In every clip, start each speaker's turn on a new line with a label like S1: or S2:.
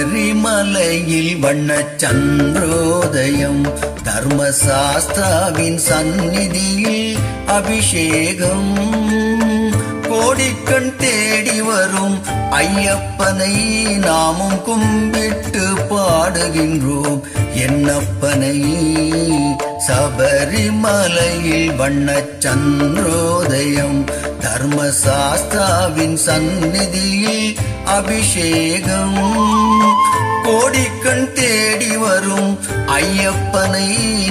S1: சபரிமலையில் வண்ணச் சந்திரோதயம் தர்மசாஸ்தாவின் சந்நிதியில் அபிஷேகம் கோடிக்கண் தேடி வரும் ஐயப்பனை நாமும் கும்பிட்டு பாடுகின்றோம் என்னப்பனை. சபரிமலையில் வண்ணச் சந்திரோதயம் தர்மசாஸ்தாவின் சந்நிதியில் அபிஷேகம் கோடிக்கண் தேடி வரும் ஐயப்பனை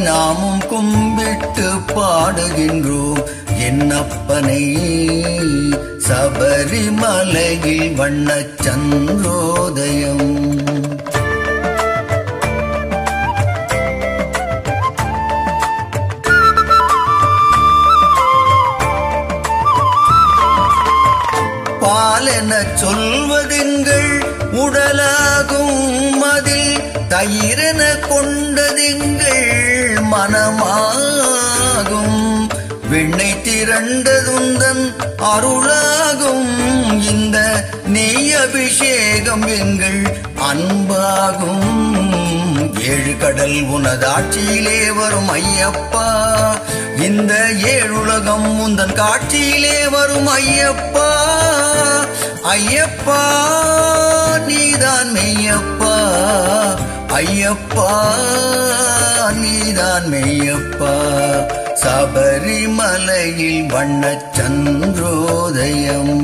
S1: நாமும் கும்பிட்டு பாடுகின்றோம் என்னப்பனை. சபரிமலையில் வண்ணச் சந்திரோதயம். பாலென சொல்வதெங்கள் உடலாகும் அதில் தயிரென கொண்டதெங்கள் மனமாகும் விண்ணை திரண்டதுந்தன் அருளாகும் இந்த நெய் அபிஷேகம் எங்கள் அன்பாகும். ஏழு கடல் உனதாட்சியிலே வரும் ஐயப்பா இந்த ஏழுலகம் உந்தன் காட்சியிலே வரும் ஐயப்பா. ஐயப்பா நீதான் மெய்யப்பா ஐயப்பா நீதான் மெய்யப்பா. சபரிமலையில் வண்ணச் சந்திரோதயம்.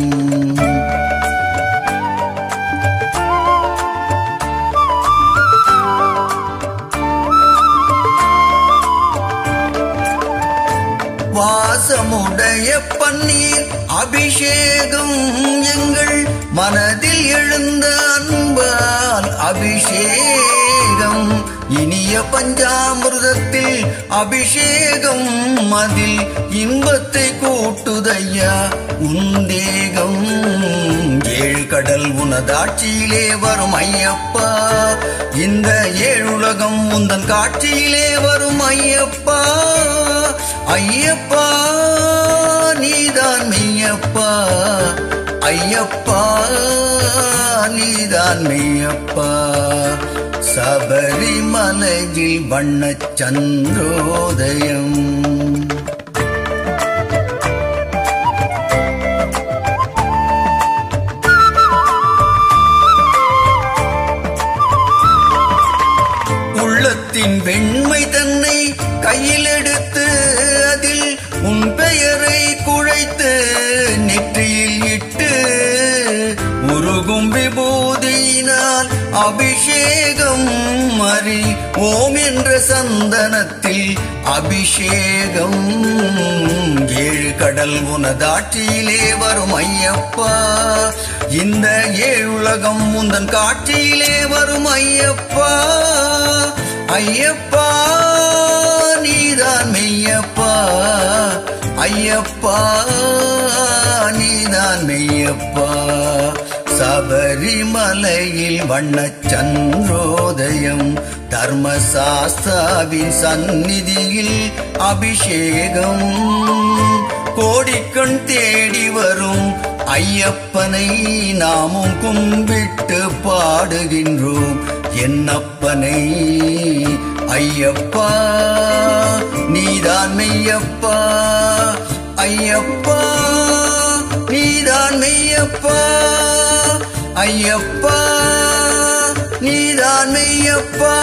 S1: வாசமுடைய பன்னீர் அபிஷேகம் எங்கள் மனதில் எழுந்த அன்பால் அபிஷேகம் இனிய பஞ்சாமிர்தத்தில் அபிஷேகம் அதில் இன்பத்தை கூட்டுதையா உந்தேகம். ஏழு கடல் உனதாட்சியிலே வரும் ஐயப்பா இந்த ஏழுலகம் உந்தன் காட்சியிலே வரும் ஐயப்பா. ஐயப்பா நீதான் மெய்யப்பா ஐயப்பா நீதான் மெய்யப்பா. சபரிமலையில் வண்ணச் சந்திரோதயம். உள்ளத்தின் வெண்மை தன்னை கையில் எடுத்து அதில் உன் பெயரை குழைத்து நெற்றியில் இட்டு உருகும் விபூதியினால் அபிஷேகம் மறி ஓம் என்ற சந்தனத்தில் அபிஷேகம். ஏழு கடல் உனதாட்சியிலே வரும் ஐயப்பா இந்த ஏழுலகம் உந்தன் காட்சியிலே வரும் ஐயப்பா. ஐயப்பா நீதான் மெய்யப்பா ஐயப்பா நீதான் மெய்யப்பா. சபரிமலையில் வண்ணச் சந்திரோதயம் தர்மசாஸ்தாவின் சந்நிதியில் அபிஷேகம் கோடிக்கண் தேடி வரும் ஐயப்பனை நாமும் கும்பிட்டு பாடுகின்றோம் என்னப்பனை. ஐயப்பா நீதான் மெய்யப்பா ஐயப்பா நீதான் மெய்யப்பா ஐயப்பா நீதான் மெய்யப்பா.